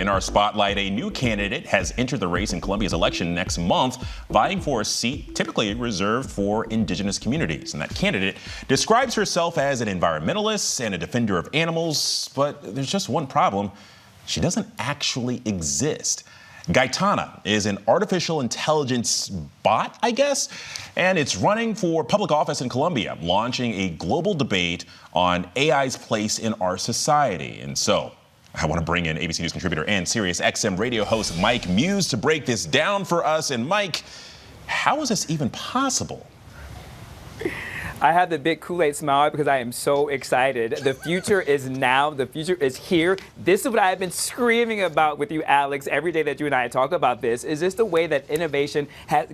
In our spotlight, a new candidate has entered the race in Colombia's election next month, vying for a seat typically reserved for indigenous communities. And that candidate describes herself as an environmentalist and a defender of animals, but there's just one problem. She doesn't actually exist. Gaitana is an artificial intelligence bot, I guess, and it's running for public office in Colombia, launching a global debate on AI's place in our society. And so I want to bring in ABC News contributor and Sirius XM radio host Mike Muse to break this down for us. And Mike, how is this even possible? I have the big Kool-Aid smile because I am so excited. The future is now. The future is here. This is what I've been screaming about with you, Alex, every day that you and I talk about this. Is this the way that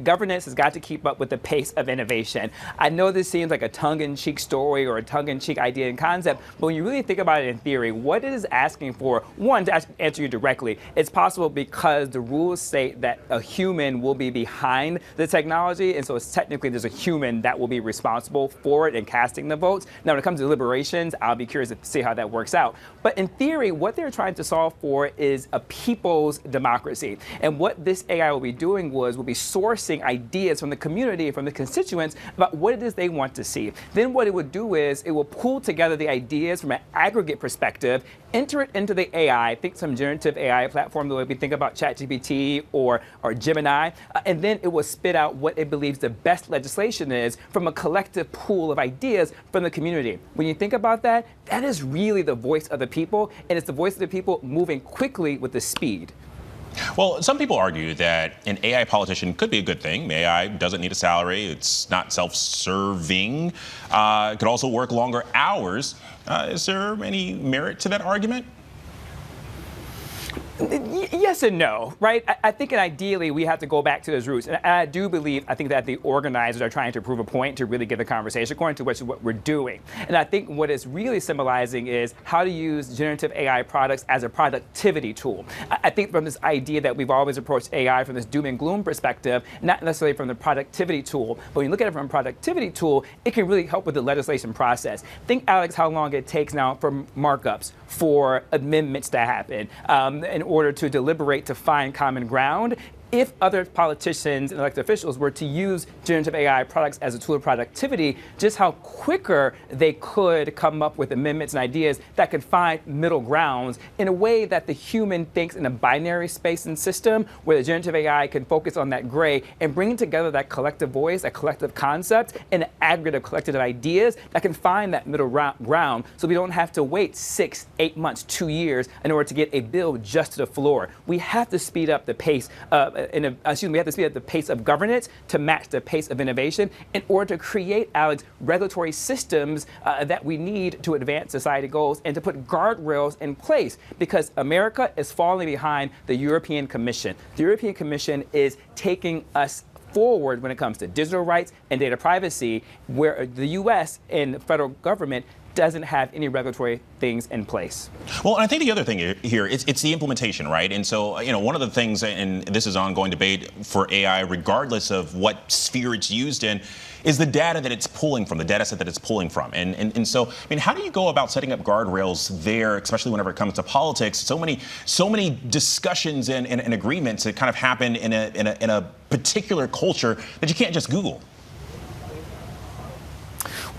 governance has got to keep up with the pace of innovation? I know this seems like a tongue-in-cheek story or a tongue-in-cheek idea and concept, but when you really think about it in theory, what it is asking for, one, to answer you directly, it's possible because the rules state that a human will be behind the technology, and so it's technically there's a human that will be responsible for it and casting the votes. Now, when it comes to deliberations, I'll be curious to see how that works out. But in theory, what they're trying to solve for is a people's democracy. And what this AI will be doing will be sourcing ideas from the community, from the constituents, about what it is they want to see. Then what it would do is it will pull together the ideas from an aggregate perspective, enter it into the AI, think some generative AI platform, the way we think about ChatGPT or Gemini, and then it will spit out what it believes the best legislation is from a collective pool of ideas from the community. When you think about that, that is really the voice of the people, and it's the voice of the people moving quickly with the speed. Well, some people argue that an AI politician could be a good thing. AI doesn't need a salary. It's not self-serving. It could also work longer hours. Is there any merit to that argument? Yes and no, right? I think ideally we have to go back to those roots. And I do believe, I think that the organizers are trying to prove a point to really get the conversation according to which is what we're doing. And I think what it's really symbolizing is how to use generative AI products as a productivity tool. I think from this idea that we've always approached AI from this doom and gloom perspective, not necessarily from the productivity tool, but when you look at it from a productivity tool, it can really help with the legislation process. Think, Alex, how long it takes now for markups, for amendments to happen, in order to deliberate, to find common ground. If other politicians and elected officials were to use generative AI products as a tool of productivity, just how quicker they could come up with amendments and ideas that could find middle grounds in a way that the human thinks in a binary space and system, where the generative AI can focus on that gray and bring together that collective voice, that collective concept, and an aggregate of collective ideas that can find that middle ground, so we don't have to wait 6, 8 months, 2 years in order to get a bill just to the floor. We have to speed up the pace we have to speed up the pace of governance to match the pace of innovation in order to create, Alex, regulatory systems that we need to advance society goals and to put guardrails in place, because America is falling behind the European Commission. The European Commission is taking us forward when it comes to digital rights and data privacy, where the U.S. and the federal government doesn't have any regulatory things in place. Well, I think the other thing here, it's the implementation, right? And so, one of the things, and this is ongoing debate for AI, regardless of what sphere it's used in, is the data that it's pulling from, the data set that it's pulling from. And so, how do you go about setting up guardrails there, especially whenever it comes to politics? So many discussions and agreements that kind of happen in a particular culture that you can't just Google.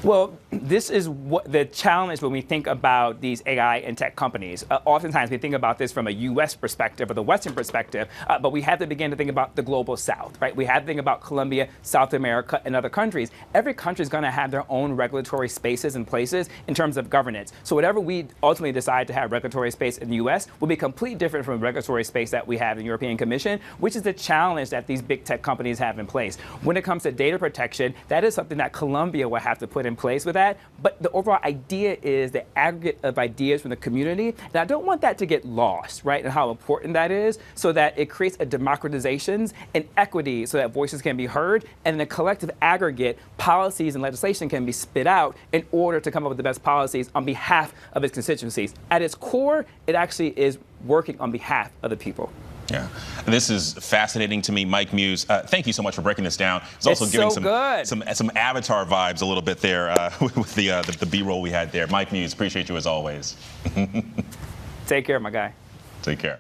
Well, this is what the challenge when we think about these AI and tech companies. Oftentimes we think about this from a U.S. perspective or the Western perspective, but we have to begin to think about the global South, right? We have to think about Colombia, South America, and other countries. Every country is going to have their own regulatory spaces and places in terms of governance. So whatever we ultimately decide to have regulatory space in the U.S. will be completely different from the regulatory space that we have in the European Commission, which is the challenge that these big tech companies have in place. When it comes to data protection, that is something that Colombia will have to put in place with that. But the overall idea is the aggregate of ideas from the community. And I don't want that to get lost, right, and how important that is, so that it creates a democratization and equity so that voices can be heard, and in a collective aggregate, policies and legislation can be spit out in order to come up with the best policies on behalf of its constituencies. At its core, it actually is working on behalf of the people. Yeah, this is fascinating to me, Mike Muse. Thank you so much for breaking this down. It's also giving some Avatar vibes a little bit there with the B-roll we had there. Mike Muse, appreciate you as always. Take care, my guy. Take care.